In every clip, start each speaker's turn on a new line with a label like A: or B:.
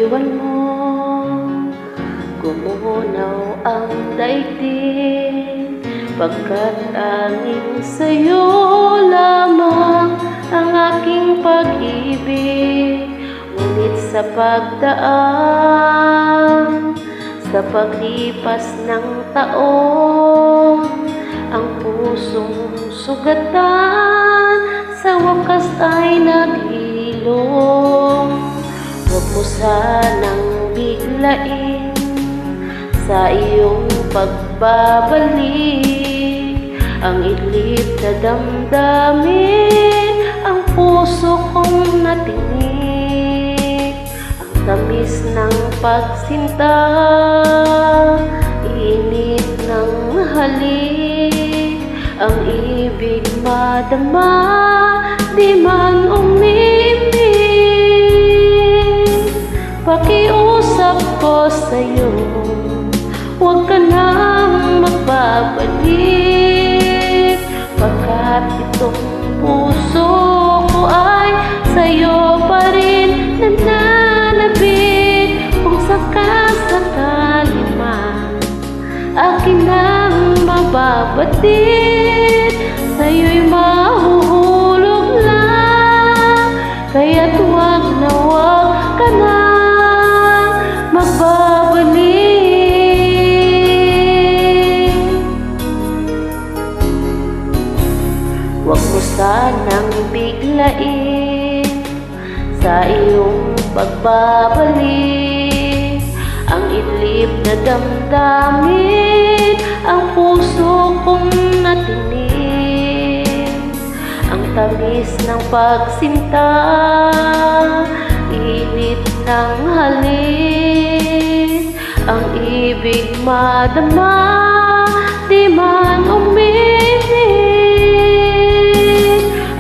A: iniwan mo, gumunaw ang daigdig, pagkat tanging sa'yo lamang ang aking pag-ibig. Ngunit sa pagdaan, sa paglipas ng taon, ang pusong sugatan sa wakas ay naghilom. Huwag mo sanang biglain sa iyong pagbabalik ang idlip na damdamin, ang puso kong natinig, ang tamis ng pagsinta, init ng halik, ang ibig madama, di man umibig. Pakiusap ko sa'yo, huwag ka nang magbabalik, pagkat itong puso ko ay sa'yo pa rin nananabik. Kung sakasakali man akin nang mababatid, sa'yo'y mahuhulog lang, kaya't huwag na huwag ka na magbabalik. Huwag mo sanang biglain sa iyong pagbabalik ang idlip na damdamin, ang puso kong natinig, ang tamis ng pagsinta, init ng halik, ang ibig madama, di man umibig.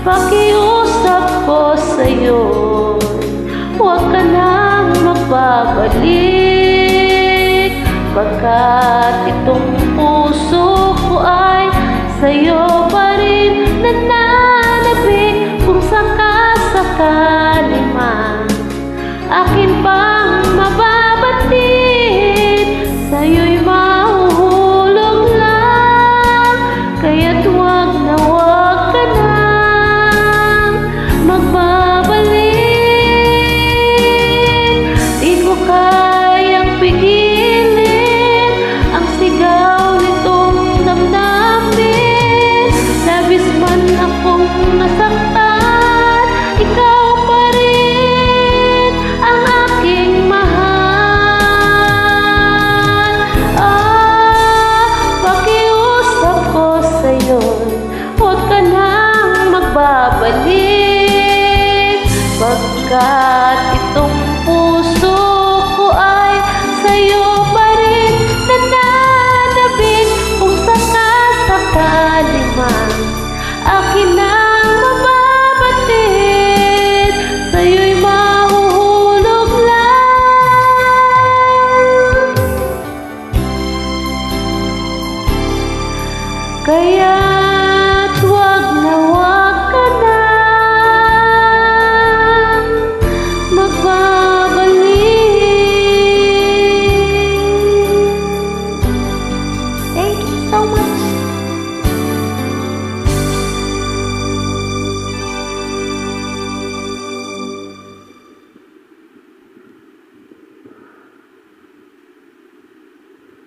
A: Pakiusap ko sa'yo, huwag ka nang magbabalik, pagkat itong puso ko ay sa'yo